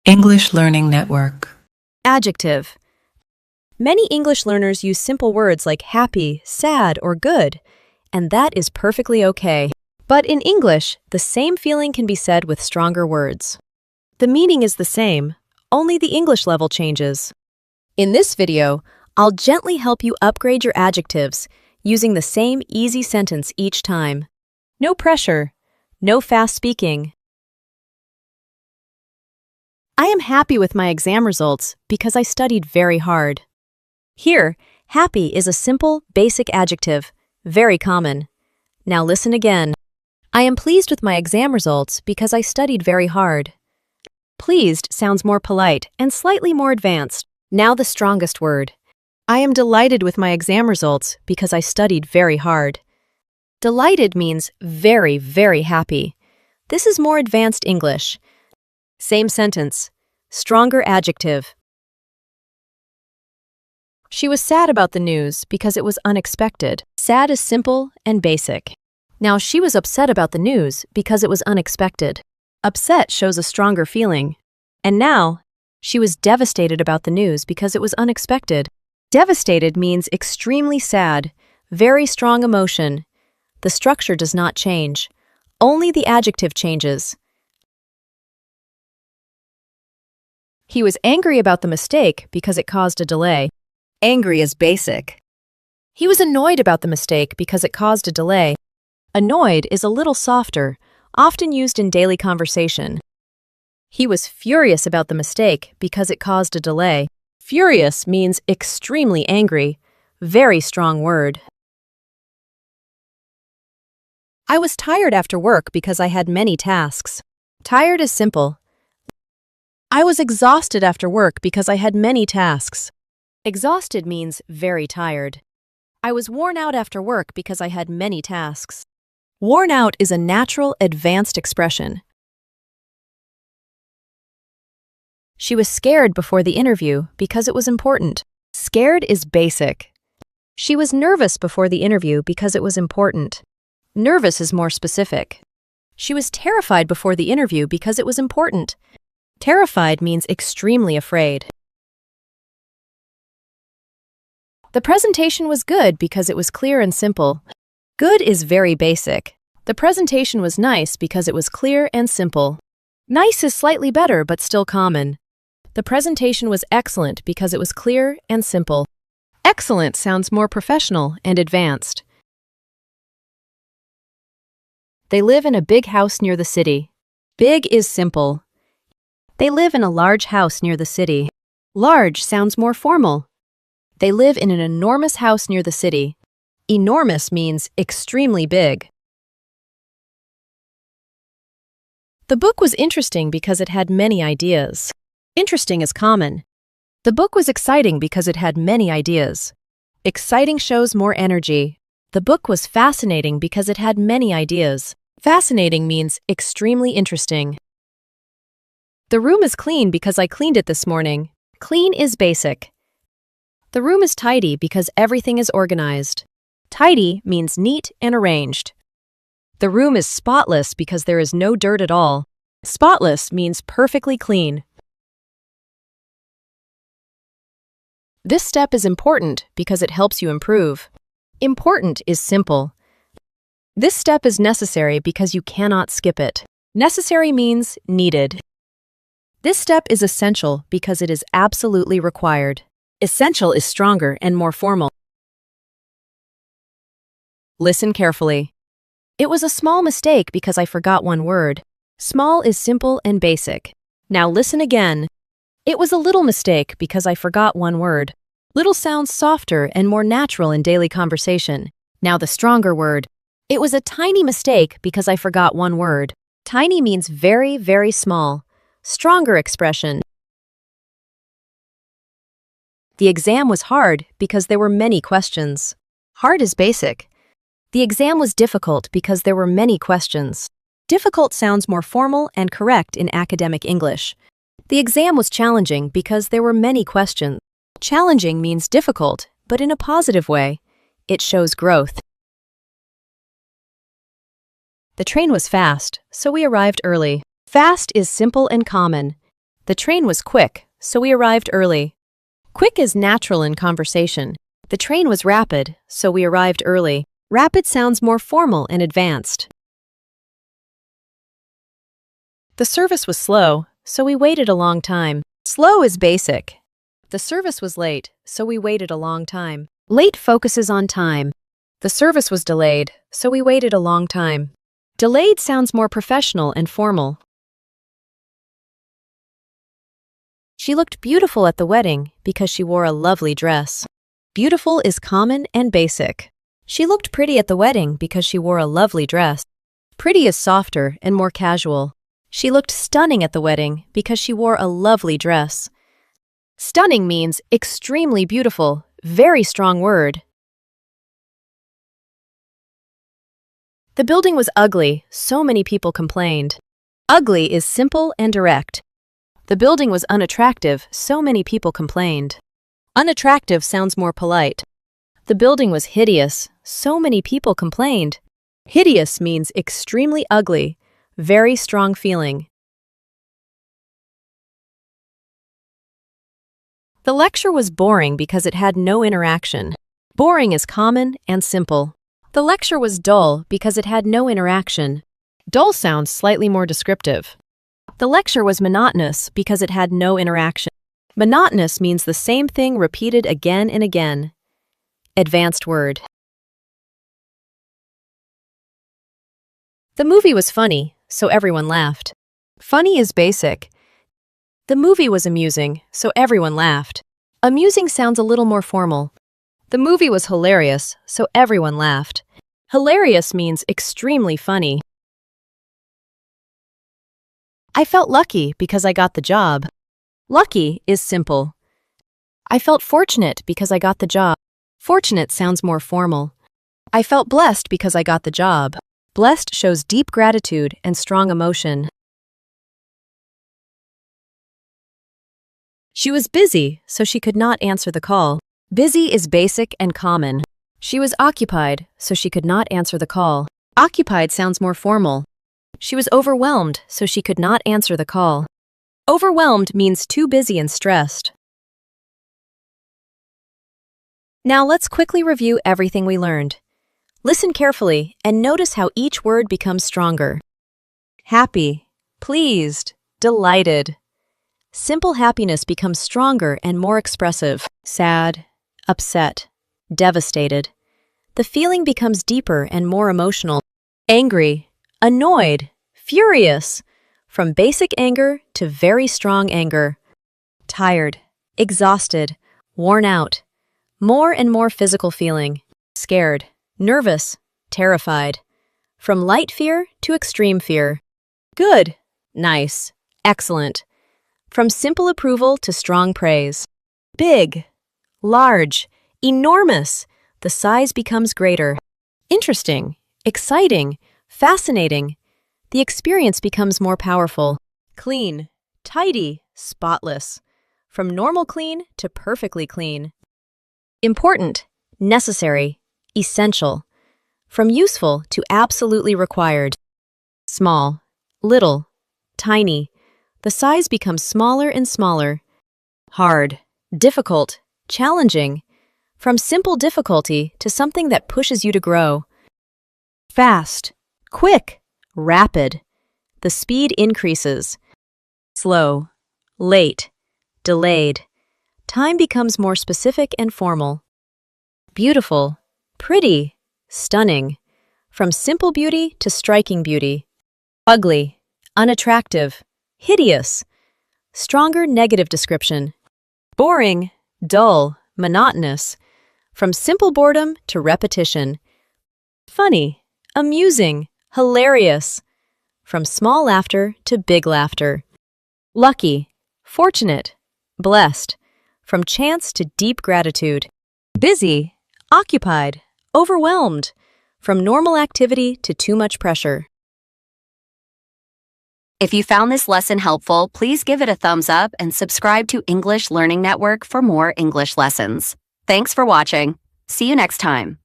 English Learning Network. Adjective. Many English learners use simple words like happy, sad, or good, and that is perfectly okay. But in English, the same feeling can be said with stronger words. The meaning is the same, only the English level changes. In this video, I'll gently help you upgrade your adjectives using the same easy sentence each time. No pressure, no fast speaking. I am happy with my exam results because I studied very hard. Here, happy is a simple, basic adjective, very common. Now listen again. I am pleased with my exam results because I studied very hard. Pleased sounds more polite and slightly more advanced. Now the strongest word. I am delighted with my exam results because I studied very hard. Delighted means very, very happy. This is more advanced English. Same sentence, stronger adjective. She was sad about the news because it was unexpected. Sad is simple and basic. Now she was upset about the news because it was unexpected. Upset shows a stronger feeling. And now, she was devastated about the news because it was unexpected. Devastated means extremely sad, very strong emotion. The structure does not change. Only the adjective changes. He was angry about the mistake because it caused a delay. Angry is basic. He was annoyed about the mistake because it caused a delay. Annoyed is a little softer, often used in daily conversation. He was furious about the mistake because it caused a delay. Furious means extremely angry, very strong word. I was tired after work because I had many tasks. Tired is simple. I was exhausted after work because I had many tasks. Exhausted means very tired. I was worn out after work because I had many tasks. Worn out is a natural, advanced expression. She was scared before the interview because it was important. Scared is basic. She was nervous before the interview because it was important. Nervous is more specific. She was terrified before the interview because it was important. Terrified means extremely afraid. The presentation was good because it was clear and simple. Good is very basic. The presentation was nice because it was clear and simple. Nice is slightly better but still common. The presentation was excellent because it was clear and simple. Excellent sounds more professional and advanced. They live in a big house near the city. Big is simple. They live in a large house near the city. Large sounds more formal. They live in an enormous house near the city. Enormous means extremely big. The book was interesting because it had many ideas. Interesting is common. The book was exciting because it had many ideas. Exciting shows more energy. The book was fascinating because it had many ideas. Fascinating means extremely interesting. The room is clean because I cleaned it this morning. Clean is basic. The room is tidy because everything is organized. Tidy means neat and arranged. The room is spotless because there is no dirt at all. Spotless means perfectly clean. This step is important because it helps you improve. Important is simple. This step is necessary because you cannot skip it. Necessary means needed. This step is essential because it is absolutely required. Essential is stronger and more formal. Listen carefully. It was a small mistake because I forgot one word. Small is simple and basic. Now listen again. It was a little mistake because I forgot one word. Little sounds softer and more natural in daily conversation. Now the stronger word. It was a tiny mistake because I forgot one word. Tiny means very, very small. Stronger expression. The exam was hard because there were many questions. Hard is basic. The exam was difficult because there were many questions. Difficult sounds more formal and correct in academic English. The exam was challenging because there were many questions. Challenging means difficult, but in a positive way. It shows growth. The train was fast, so we arrived early. Fast is simple and common. The train was quick, so we arrived early. Quick is natural in conversation. The train was rapid, so we arrived early. Rapid sounds more formal and advanced. The service was slow, so we waited a long time. Slow is basic. The service was late, so we waited a long time. Late focuses on time. The service was delayed, so we waited a long time. Delayed sounds more professional and formal. She looked beautiful at the wedding because she wore a lovely dress. Beautiful is common and basic. She looked pretty at the wedding because she wore a lovely dress. Pretty is softer and more casual. She looked stunning at the wedding because she wore a lovely dress. Stunning means extremely beautiful, very strong word. The building was ugly, so many people complained. Ugly is simple and direct. The building was unattractive, so many people complained. Unattractive sounds more polite. The building was hideous, so many people complained. Hideous means extremely ugly, very strong feeling. The lecture was boring because it had no interaction. Boring is common and simple. The lecture was dull because it had no interaction. Dull sounds slightly more descriptive. The lecture was monotonous because it had no interaction. Monotonous means the same thing repeated again and again. Advanced word. The movie was funny, so everyone laughed. Funny is basic. The movie was amusing, so everyone laughed. Amusing sounds a little more formal. The movie was hilarious, so everyone laughed. Hilarious means extremely funny. I felt lucky because I got the job. Lucky is simple. I felt fortunate because I got the job. Fortunate sounds more formal. I felt blessed because I got the job. Blessed shows deep gratitude and strong emotion. She was busy, so she could not answer the call. Busy is basic and common. She was occupied, so she could not answer the call. Occupied sounds more formal. She was overwhelmed, so she could not answer the call. Overwhelmed means too busy and stressed. Now let's quickly review everything we learned. Listen carefully and notice how each word becomes stronger. Happy, pleased, delighted. Simple happiness becomes stronger and more expressive. Sad, upset, devastated. The feeling becomes deeper and more emotional. Angry, annoyed, furious. From basic anger to very strong anger. Tired, exhausted, worn out. More and more physical feeling. Scared, nervous, terrified. From light fear to extreme fear. Good, nice, excellent. From simple approval to strong praise. Big, large, enormous. The size becomes greater. Interesting, exciting, fascinating. The experience becomes more powerful. Clean, tidy, spotless. From normal clean to perfectly clean. Important, necessary, essential. From useful to absolutely required. Small, little, tiny. The size becomes smaller and smaller. Hard, difficult, challenging. From simple difficulty to something that pushes you to grow. Fast, quick, rapid. The speed increases. Slow, late, delayed. Time becomes more specific and formal. Beautiful, pretty, stunning. From simple beauty to striking beauty. Ugly, unattractive, hideous. Stronger negative description. Boring, dull, monotonous. From simple boredom to repetition. Funny, amusing, hilarious. From small laughter to big laughter. Lucky, fortunate, blessed. From chance to deep gratitude. Busy, occupied, overwhelmed. From normal activity to too much pressure. If you found this lesson helpful, please give it a thumbs up and subscribe to English Learning Network for more English lessons. Thanks for watching. See you next time.